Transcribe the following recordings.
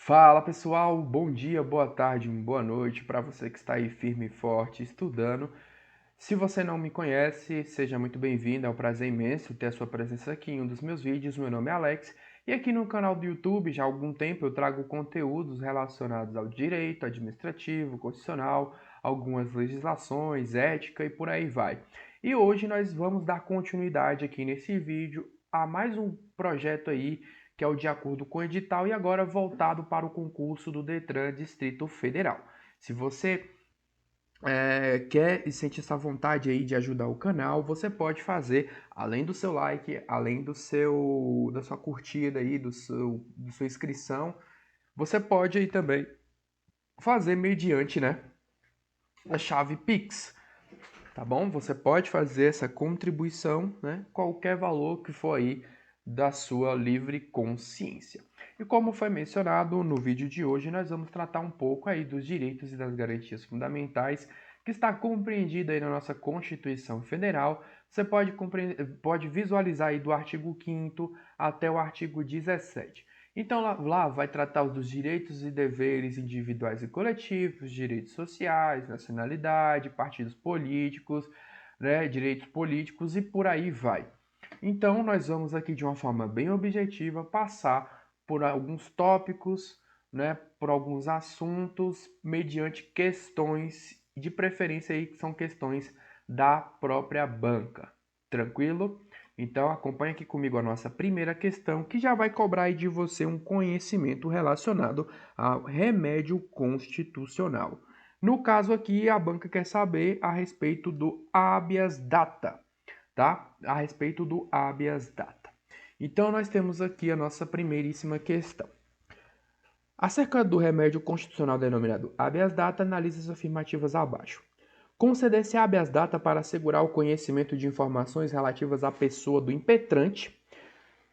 Fala pessoal, bom dia, boa tarde, boa noite para você que está aí firme e forte estudando. Se você não me conhece, seja muito bem-vindo, é um prazer imenso ter a sua presença aqui em um dos meus vídeos. Meu nome é Alex e aqui no canal do YouTube já há algum tempo eu trago conteúdos relacionados ao direito administrativo, constitucional, algumas legislações, ética e por aí vai. E hoje nós vamos dar continuidade aqui nesse vídeo a mais um projeto aí que é o de acordo com o edital e agora voltado para o concurso do Detran Distrito Federal. Se você quer e sente essa vontade aí de ajudar o canal, você pode fazer, além do seu like, além da sua curtida aí, da sua inscrição, você pode aí também fazer mediante, né, a chave Pix, tá bom? Você pode fazer essa contribuição, né, qualquer valor que for aí da sua livre consciência. E como foi mencionado no vídeo de hoje, nós vamos tratar um pouco aí dos direitos e das garantias fundamentais que está compreendido aí na nossa Constituição Federal. Você pode visualizar aí do artigo 5º até o artigo 17. Então lá vai tratar dos direitos e deveres individuais e coletivos, direitos sociais, nacionalidade, partidos políticos, né, direitos políticos e por aí vai. Então, nós vamos aqui de uma forma bem objetiva passar por alguns tópicos, né, por alguns assuntos, mediante questões, de preferência aí que são questões da própria banca. Tranquilo? Então, acompanhe aqui comigo a nossa primeira questão, que já vai cobrar aí de você um conhecimento relacionado ao remédio constitucional. No caso aqui, a banca quer saber a respeito do habeas data, tá? A respeito do habeas data. Então, nós temos aqui a nossa primeiríssima questão. Acerca do remédio constitucional denominado habeas data, analise as afirmativas abaixo. Conceder-se habeas data para assegurar o conhecimento de informações relativas à pessoa do impetrante,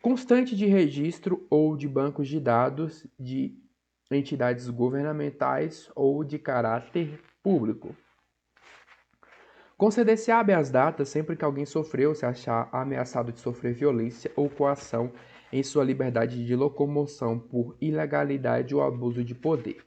constante de registro ou de bancos de dados de entidades governamentais ou de caráter público. Conceder-se habeas data sempre que alguém sofreu ou se achar ameaçado de sofrer violência ou coação em sua liberdade de locomoção por ilegalidade ou abuso de poder.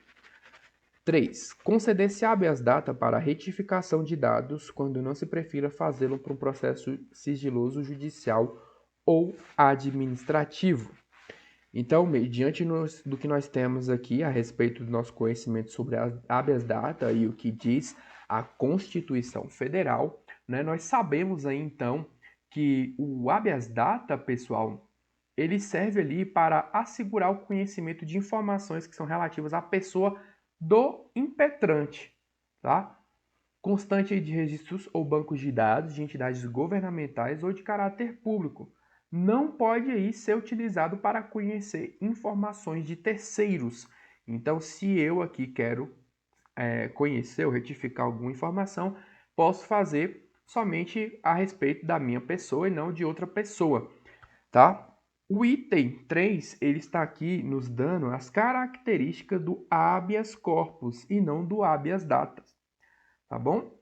3. Conceder-se habeas data para retificação de dados quando não se prefira fazê-lo por um processo sigiloso judicial ou administrativo. Então, mediante do que nós temos aqui a respeito do nosso conhecimento sobre a habeas data e o que diz a Constituição Federal, né, nós sabemos aí então que o habeas data, pessoal, ele serve ali para assegurar o conhecimento de informações que são relativas à pessoa do impetrante, tá? Constante de registros ou bancos de dados de entidades governamentais ou de caráter público. Não pode aí ser utilizado para conhecer informações de terceiros. Então, se eu aqui quero conhecer ou retificar alguma informação, posso fazer somente a respeito da minha pessoa e não de outra pessoa, tá? O item 3, ele está aqui nos dando as características do habeas corpus e não do habeas data, tá bom?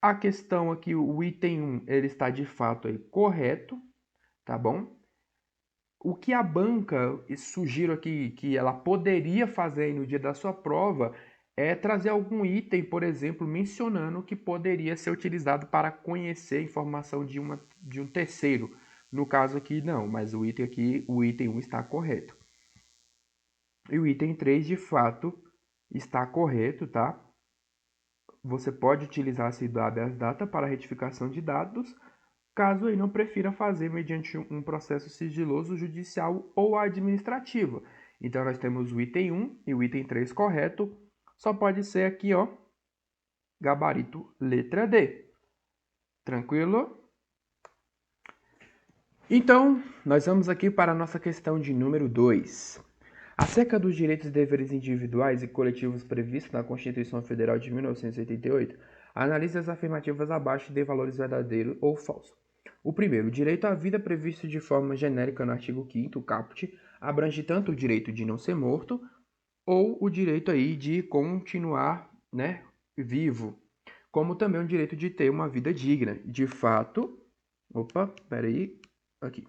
A questão aqui, o item 1, ele está de fato aí correto, tá bom? O que a banca, sugiro aqui que ela poderia fazer aí no dia da sua prova, é trazer algum item, por exemplo, mencionando que poderia ser utilizado para conhecer informação de um terceiro. No caso aqui, não, mas o item aqui, o item 1 está correto. E o item 3, de fato, está correto, tá? Você pode utilizar esse habeas data para retificação de dados, caso ele não prefira fazer mediante um processo sigiloso judicial ou administrativo. Então, nós temos o item 1 e o item 3 correto, só pode ser aqui, ó, gabarito letra D. Tranquilo? Então, nós vamos aqui para a nossa questão de número 2. Acerca dos direitos e deveres individuais e coletivos previstos na Constituição Federal de 1988, analise as afirmativas abaixo e dê valores verdadeiros ou falsos. O primeiro, o direito à vida previsto de forma genérica no artigo 5º, caput, abrange tanto o direito de não ser morto ou o direito aí de continuar, né, vivo, como também o direito de ter uma vida digna. De fato, aqui.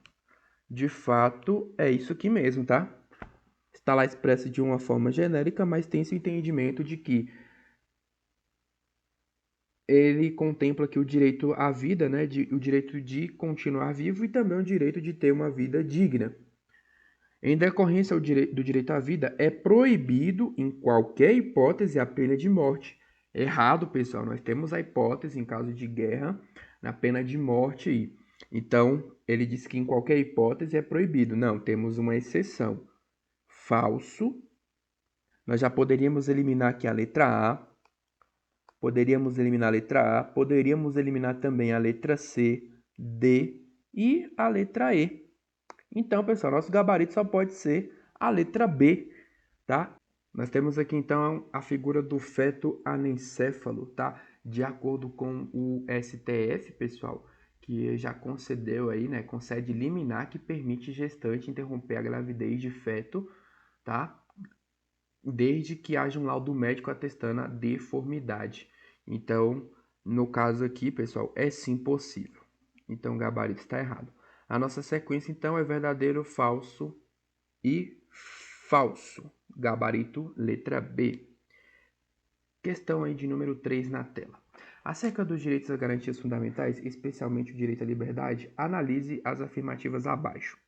De fato, é isso aqui mesmo, tá? Está lá expresso de uma forma genérica, mas tem esse entendimento de que ele contempla aqui o direito à vida, né, o direito de continuar vivo e também o direito de ter uma vida digna. Em decorrência do direito à vida, é proibido, em qualquer hipótese, a pena de morte. Errado, pessoal. Nós temos a hipótese, em caso de guerra, na pena de morte aí. Então, ele diz que em qualquer hipótese é proibido. Não, temos uma exceção. Falso. Nós já poderíamos eliminar aqui a letra A. Poderíamos eliminar a letra A. Poderíamos eliminar também a letra C, D e a letra E. Então, pessoal, nosso gabarito só pode ser a letra B, tá? Nós temos aqui, então, a figura do feto anencéfalo, tá? De acordo com o STF, pessoal, que já concedeu aí, né? Concede liminar que permite gestante interromper a gravidez de feto, tá? Desde que haja um laudo médico atestando a deformidade. Então, no caso aqui, pessoal, é sim possível. Então, o gabarito está errado. A nossa sequência, então, é verdadeiro, falso e falso. Gabarito, letra B. Questão aí de número 3 na tela. Acerca dos direitos e garantias fundamentais, especialmente o direito à liberdade, analise as afirmativas abaixo.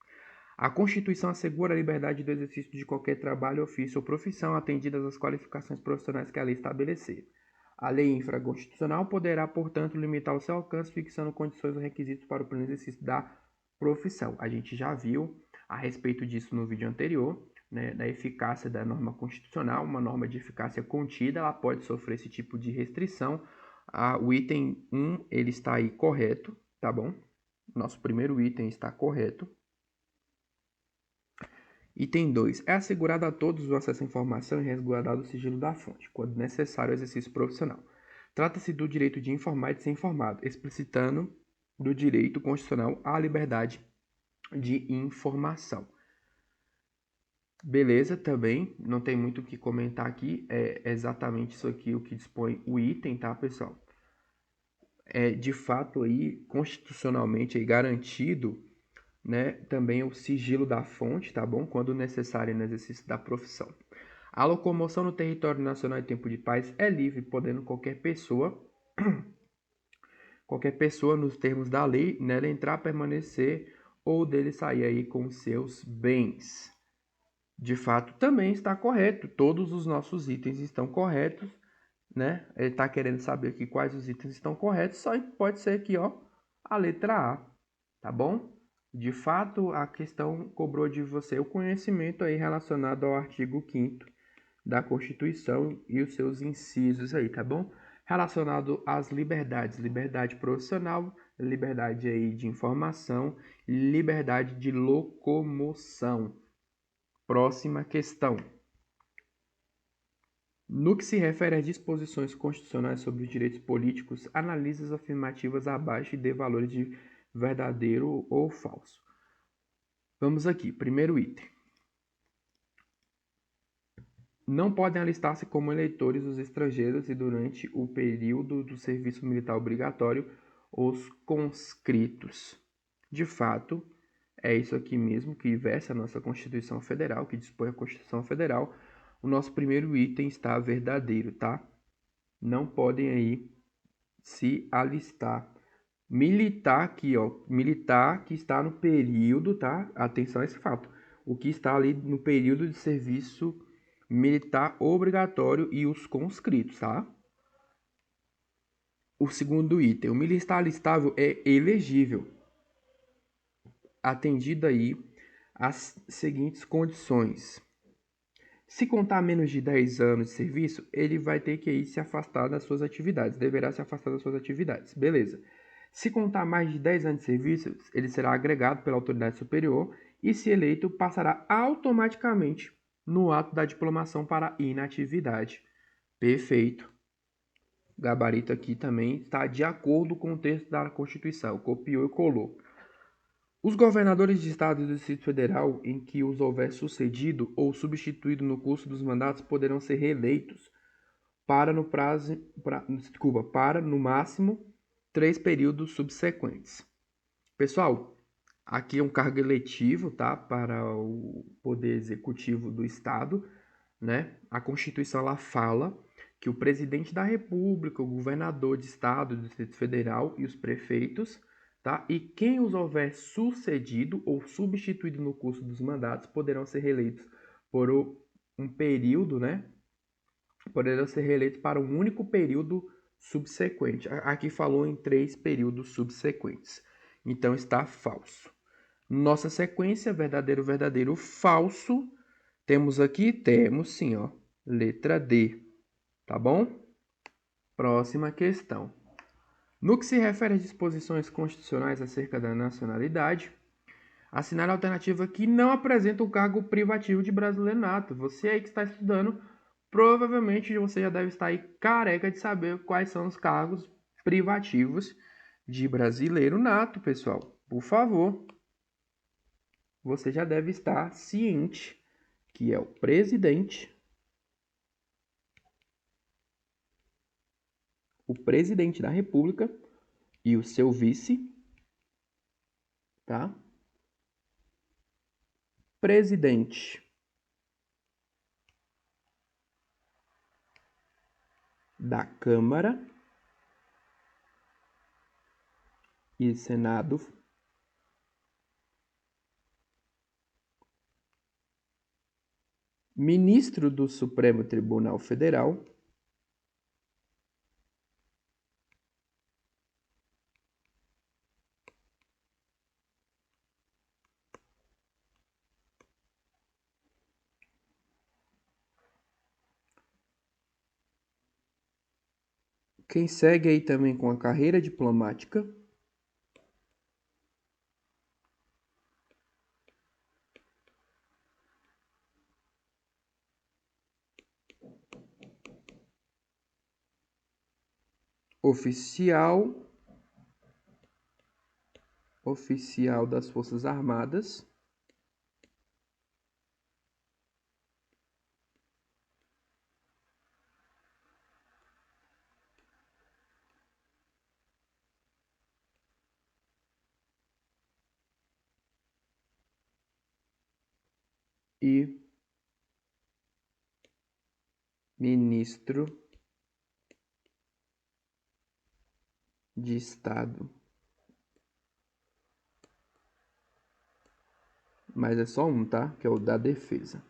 A Constituição assegura a liberdade do exercício de qualquer trabalho, ofício ou profissão, atendidas as qualificações profissionais que a lei estabelecer. A lei infraconstitucional poderá, portanto, limitar o seu alcance, fixando condições ou requisitos para o pleno exercício da profissão. A gente já viu a respeito disso no vídeo anterior, né, da eficácia da norma constitucional. Uma norma de eficácia contida, ela pode sofrer esse tipo de restrição. O item 1, ele está aí correto, tá bom? Nosso primeiro item está correto. Item 2. É assegurado a todos o acesso à informação e resguardado o sigilo da fonte, quando necessário o exercício profissional. Trata-se do direito de informar e de ser informado, explicitando do direito constitucional à liberdade de informação. Beleza, também, não tem muito o que comentar aqui, é exatamente isso aqui o que dispõe o item, tá, pessoal? É de fato aí, constitucionalmente aí, garantido, né, também o sigilo da fonte, tá bom? Quando necessário no exercício da profissão. A locomoção no território nacional em tempo de paz é livre, podendo qualquer pessoa, nos termos da lei, nela entrar, permanecer ou dele sair aí com seus bens. De fato, também está correto. Todos os nossos itens estão corretos, né? Ele está querendo saber aqui quais os itens estão corretos, só pode ser aqui, ó, a letra A, tá bom? De fato, a questão cobrou de você o conhecimento aí relacionado ao artigo 5º da Constituição e os seus incisos aí, tá bom? Relacionado às liberdades, liberdade profissional, liberdade aí de informação, liberdade de locomoção. Próxima questão. No que se refere às disposições constitucionais sobre os direitos políticos, analise as afirmativas abaixo e dê valores de verdadeiro ou falso. Vamos aqui, primeiro item. Não podem alistar-se como eleitores os estrangeiros e durante o período do serviço militar obrigatório os conscritos. De fato, é isso aqui mesmo que versa a nossa Constituição Federal, que dispõe a Constituição Federal. O nosso primeiro item está verdadeiro, tá? Não podem aí se alistar. Militar aqui, ó, militar que está no período, tá? Atenção a esse fato. O que está ali no período de serviço militar obrigatório e os conscritos, tá? O segundo item, o militar alistável é elegível, atendido aí as seguintes condições. Se contar menos de 10 anos de serviço, ele vai ter que aí se afastar das suas atividades, deverá se afastar das suas atividades, beleza. Se contar mais de 10 anos de serviço, ele será agregado pela autoridade superior e, se eleito, passará automaticamente no ato da diplomação para inatividade. Perfeito. O gabarito aqui também está de acordo com o texto da Constituição, copiou e colou. Os governadores de estado e do Distrito Federal em que os houver sucedido ou substituído no curso dos mandatos poderão ser reeleitos para no máximo 3 períodos subsequentes. Pessoal, Aqui é um cargo eletivo, tá? Para o Poder Executivo do Estado, né? A Constituição ela fala que o presidente da República, o governador de estado, do Distrito Federal e os prefeitos, tá? E quem os houver sucedido ou substituído no curso dos mandatos poderão ser reeleitos por um período, né? Poderão ser reeleitos para um único período subsequente. Aqui falou em 3 períodos subsequentes. Então está falso. Nossa sequência, verdadeiro, verdadeiro, falso. Temos aqui? Temos sim, ó. Letra D. Tá bom? Próxima questão. No que se refere às disposições constitucionais acerca da nacionalidade, assinale a alternativa que não apresenta o cargo privativo de brasileiro nato. Você aí que está estudando, provavelmente você já deve estar aí careca de saber quais são os cargos privativos de brasileiro nato, pessoal. Por favor, você já deve estar ciente que é o presidente da República e o seu vice, tá? Presidente da Câmara e Senado, ministro do Supremo Tribunal Federal, quem segue aí também com a carreira diplomática, oficial das Forças Armadas, e ministro de Estado. Mas é só um, tá? Que é o da Defesa.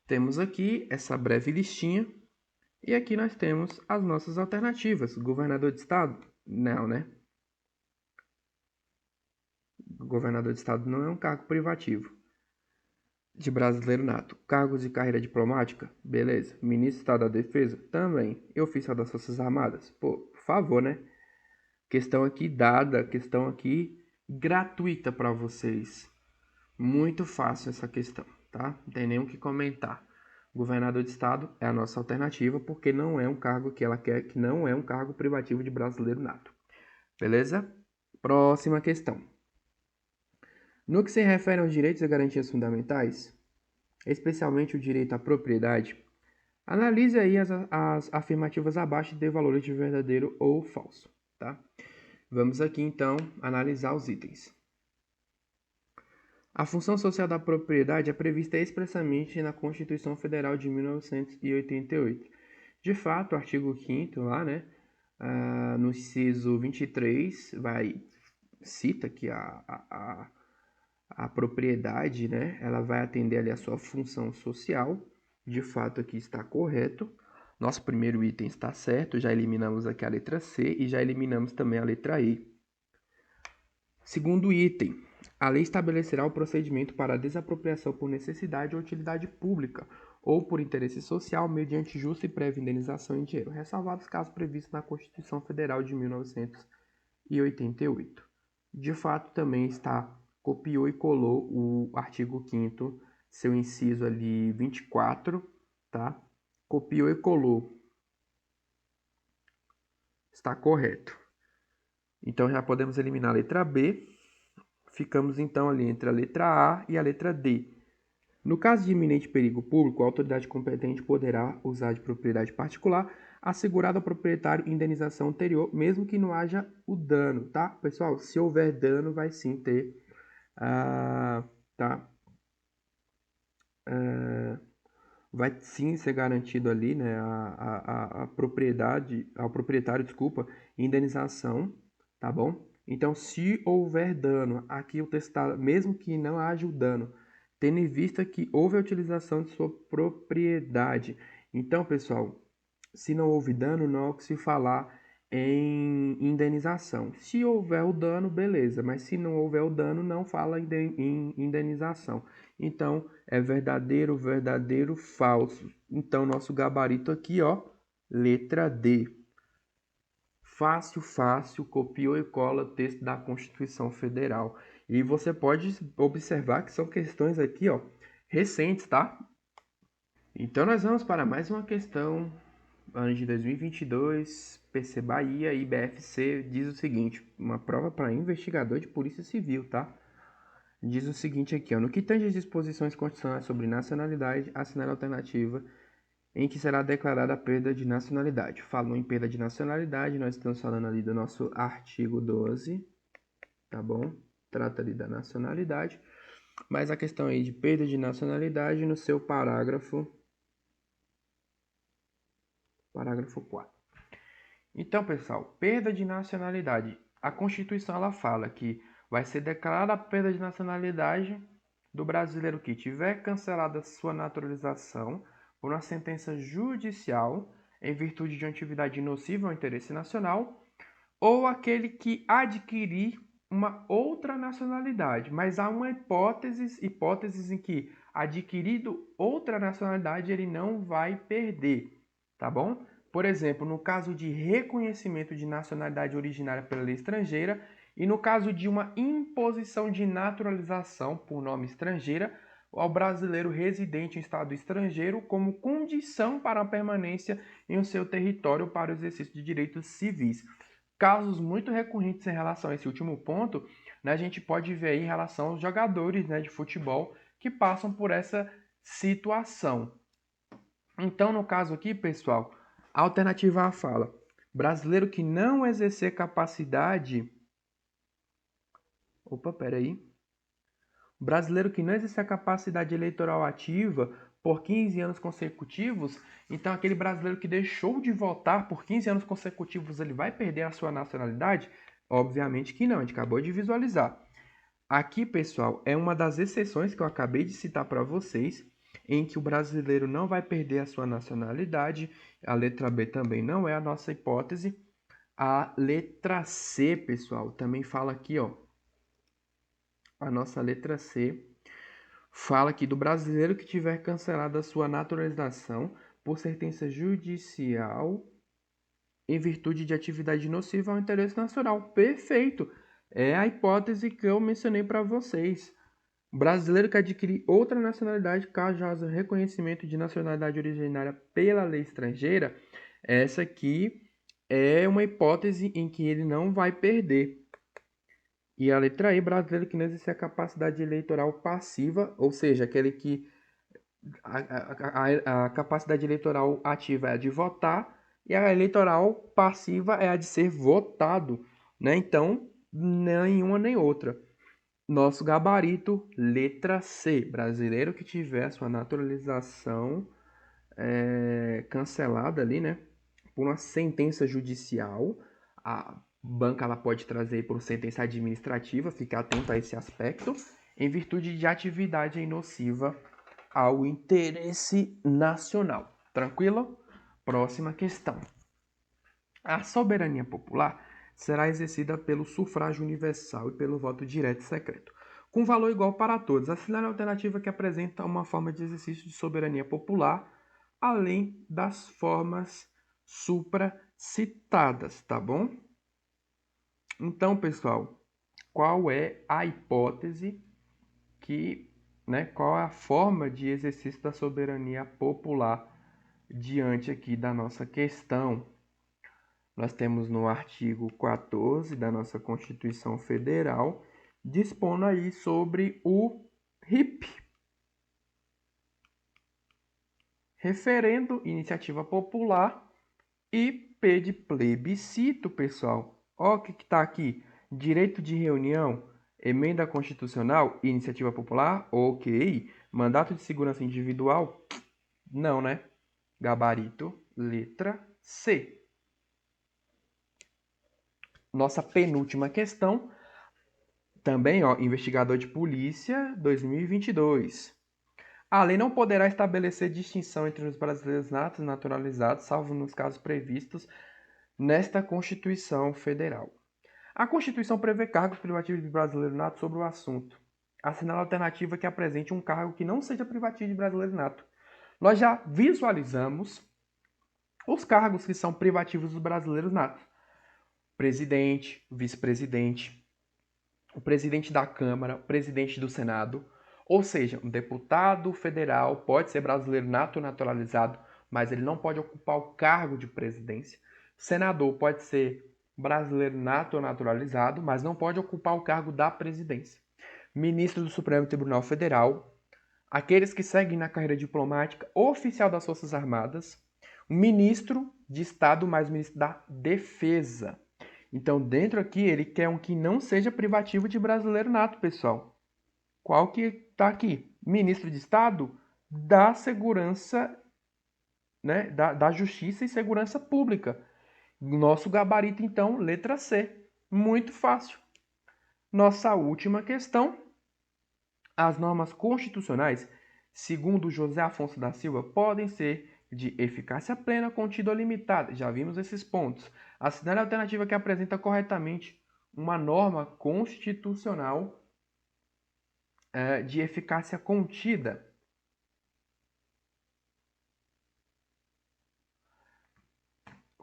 Temos aqui essa breve listinha. E aqui nós temos as nossas alternativas. Governador de Estado? Não, né? Governador de Estado não é um cargo privativo de brasileiro nato. Cargos de carreira diplomática? Beleza. Ministro de Estado da Defesa? Também. E oficial das Forças Armadas? Pô, por favor, né? Questão aqui dada, questão aqui gratuita para vocês. Muito fácil essa questão, tá? Não tem nem o que comentar. Governador de Estado é a nossa alternativa, porque não é um cargo que ela quer, que não é um cargo privativo de brasileiro nato. Beleza? Próxima questão. No que se refere aos direitos e garantias fundamentais, especialmente o direito à propriedade, analise aí as afirmativas abaixo e dê valores de verdadeiro ou falso, tá? Vamos aqui então analisar os itens. A função social da propriedade é prevista expressamente na Constituição Federal de 1988. De fato, o artigo 5º lá, né, no inciso 23, cita que a propriedade, né, ela vai atender ali a sua função social. De fato, aqui está correto. Nosso primeiro item está certo, já eliminamos aqui a letra C e já eliminamos também a letra E. Segundo item, a lei estabelecerá o procedimento para a desapropriação por necessidade ou utilidade pública ou por interesse social mediante justa e prévia indenização em dinheiro, ressalvados os casos previstos na Constituição Federal de 1988. De fato, também copiou e colou o artigo 5º, seu inciso ali 24, tá? Copiou e colou. Está correto. Então já podemos eliminar a letra B. Ficamos então ali entre a letra A e a letra D. No caso de iminente perigo público, a autoridade competente poderá usar de propriedade particular, assegurado ao proprietário indenização anterior, mesmo que não haja o dano, tá? Pessoal, se houver dano, vai sim ter, tá? Vai sim ser garantido ali, né, a propriedade, ao proprietário, desculpa, indenização, tá bom? Então, se houver dano, aqui o testado, mesmo que não haja o dano, tendo em vista que houve a utilização de sua propriedade. Então, pessoal, se não houve dano, não há o que se falar em indenização. Se houver o dano, beleza, mas se não houver o dano, não fala em indenização. Então, é verdadeiro, verdadeiro, falso. Então, nosso gabarito aqui, ó, letra D. Fácil, fácil, copiou e cola o texto da Constituição Federal. E você pode observar que são questões aqui, ó, recentes, tá? Então, nós vamos para mais uma questão, ano de 2022, PC Bahia e BFC diz o seguinte, uma prova para investigador de Polícia Civil, tá? Diz o seguinte aqui, ó, no que tange às disposições constitucionais sobre nacionalidade, assinale a alternativa em que será declarada a perda de nacionalidade. Falou em perda de nacionalidade, nós estamos falando ali do nosso artigo 12, tá bom? Trata ali da nacionalidade, mas a questão aí de perda de nacionalidade no seu parágrafo 4. Então, pessoal, perda de nacionalidade. A Constituição ela fala que vai ser declarada a perda de nacionalidade do brasileiro que tiver cancelada sua naturalização por uma sentença judicial em virtude de uma atividade nociva ao interesse nacional ou aquele que adquirir uma outra nacionalidade. Mas há uma hipóteses em que adquirido outra nacionalidade ele não vai perder, tá bom? Por exemplo, no caso de reconhecimento de nacionalidade originária pela lei estrangeira e no caso de uma imposição de naturalização por nome estrangeira ao brasileiro residente em estado estrangeiro como condição para a permanência em seu território para o exercício de direitos civis. Casos muito recorrentes em relação a esse último ponto, né, a gente pode ver aí em relação aos jogadores, né, de futebol que passam por essa situação. Então, no caso aqui, pessoal, a alternativa A fala: brasileiro que não exercer capacidade. Opa, peraí. Brasileiro que não exercer a capacidade eleitoral ativa por 15 anos consecutivos, então aquele brasileiro que deixou de votar por 15 anos consecutivos, ele vai perder a sua nacionalidade? Obviamente que não, a gente acabou de visualizar. Aqui, pessoal, é uma das exceções que eu acabei de citar para vocês, em que o brasileiro não vai perder a sua nacionalidade. A letra B também não é a nossa hipótese. A letra C, pessoal, também fala aqui, ó. A nossa letra C fala aqui do brasileiro que tiver cancelado a sua naturalização por sentença judicial em virtude de atividade nociva ao interesse nacional. Perfeito! É a hipótese que eu mencionei para vocês. Brasileiro que adquirir outra nacionalidade caso haja reconhecimento de nacionalidade originária pela lei estrangeira, essa aqui é uma hipótese em que ele não vai perder. E a letra E, brasileiro que não exerce a capacidade eleitoral passiva, ou seja, aquele que a capacidade eleitoral ativa é a de votar e a eleitoral passiva é a de ser votado, né? Então, nenhuma nem outra. Nosso gabarito, letra C, brasileiro que tiver sua naturalização cancelada ali, né? Por uma sentença judicial, a banca ela pode trazer por sentença administrativa, fica atento a esse aspecto, em virtude de atividade nociva ao interesse nacional. Tranquilo? Próxima questão. A soberania popular será exercida pelo sufrágio universal e pelo voto direto e secreto, com valor igual para todos. Assinale a alternativa que apresenta uma forma de exercício de soberania popular, além das formas supracitadas, tá bom? Então, pessoal, qual é a hipótese que, né, qual é a forma de exercício da soberania popular diante aqui da nossa questão? Nós temos no artigo 14 da nossa Constituição Federal, dispondo aí sobre o RIP. referendo, iniciativa popular e P de plebiscito, pessoal. Ó o que está aqui. Direito de reunião, emenda constitucional, iniciativa popular, ok. Mandato de segurança individual, não, né? Gabarito, letra C. Nossa penúltima questão, também, ó, investigador de polícia, 2022. A lei não poderá estabelecer distinção entre os brasileiros natos e naturalizados, salvo nos casos previstos nesta Constituição Federal. A Constituição prevê cargos privativos de brasileiro nato sobre o assunto. Assinala a alternativa que apresente um cargo que não seja privativo de brasileiro nato. Nós já visualizamos os cargos que são privativos dos brasileiros natos. Presidente, vice-presidente, o presidente da Câmara, o presidente do Senado. Ou seja, um deputado federal pode ser brasileiro nato ou naturalizado, mas ele não pode ocupar o cargo de presidência. Senador pode ser brasileiro nato ou naturalizado, mas não pode ocupar o cargo da presidência. Ministro do Supremo Tribunal Federal, aqueles que seguem na carreira diplomática, oficial das Forças Armadas, ministro de Estado mais ministro da Defesa. Então, dentro aqui, ele quer um que não seja privativo de brasileiro nato, pessoal. Qual que está aqui? Ministro de Estado da Segurança, né, da Justiça e Segurança Pública. Nosso gabarito, então, letra C. Muito fácil. Nossa última questão. As normas constitucionais, segundo José Afonso da Silva, podem ser de eficácia plena, contida ou limitada. Já vimos esses pontos. Assinale a alternativa que apresenta corretamente uma norma constitucional de eficácia contida.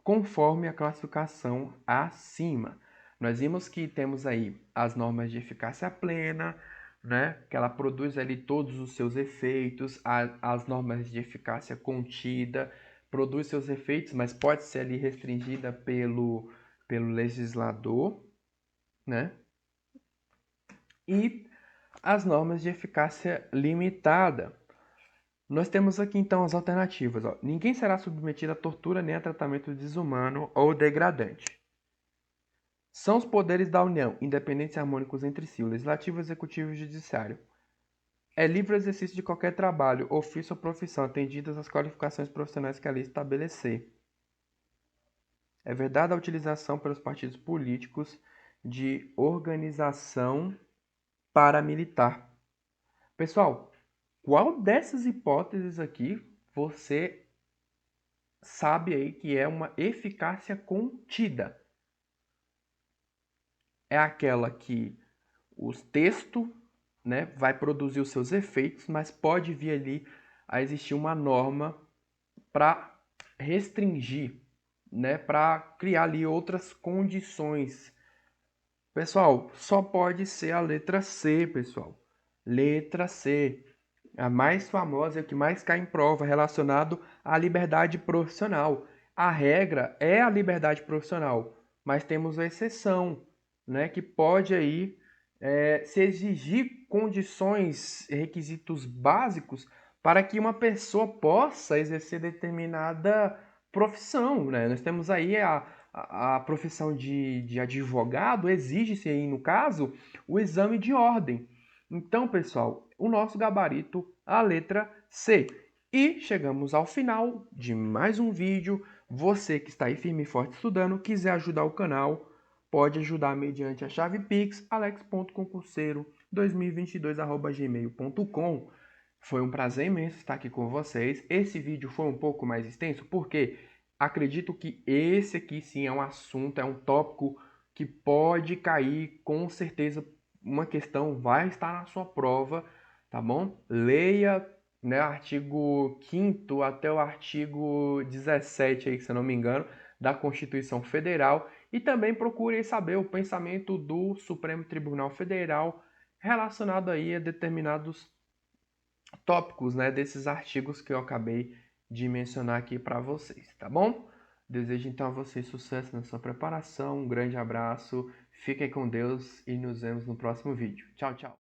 Conforme a classificação acima. Nós vimos que temos aí as normas de eficácia plena, né, que ela produz ali todos os seus efeitos, as normas de eficácia contida, produz seus efeitos, mas pode ser ali restringida pelo legislador, né? E as normas de eficácia limitada. Nós temos aqui então as alternativas. Ó. Ninguém será submetido a tortura nem a tratamento desumano ou degradante. São os poderes da União, independentes e harmônicos entre si, o legislativo, o executivo e o judiciário. É livre o exercício de qualquer trabalho, ofício ou profissão, atendidas as qualificações profissionais que a lei estabelecer. É vedada a utilização pelos partidos políticos de organização paramilitar. Pessoal, qual dessas hipóteses aqui você sabe aí que é uma eficácia contida? É aquela que o texto, né, vai produzir os seus efeitos, mas pode vir ali a existir uma norma para restringir, né, para criar ali outras condições. Pessoal, só pode ser a letra C, pessoal. Letra C. A mais famosa e o que mais cai em prova relacionado à liberdade profissional. A regra é a liberdade profissional, mas temos a exceção, né, que pode aí se exigir condições, requisitos básicos para que uma pessoa possa exercer determinada profissão, né? Nós temos aí a profissão de advogado, exige-se aí, no caso, o exame de ordem. Então, pessoal, o nosso gabarito, a letra C. E chegamos ao final de mais um vídeo. Você que está aí firme e forte estudando, quiser ajudar o canal, pode ajudar mediante a chave Pix, alex.concurseiro2022@gmail.com. Foi um prazer imenso estar aqui com vocês. Esse vídeo foi um pouco mais extenso, porque acredito que esse aqui sim é um assunto, é um tópico que pode cair, com certeza uma questão vai estar na sua prova, tá bom? Leia, né, artigo 5º até o artigo 17, aí, se eu não me engano, da Constituição Federal, e também procure saber o pensamento do Supremo Tribunal Federal relacionado aí a determinados tópicos, né, desses artigos que eu acabei de mencionar aqui para vocês, tá bom? Desejo então a vocês sucesso na sua preparação, um grande abraço, fiquem com Deus e nos vemos no próximo vídeo. Tchau, tchau!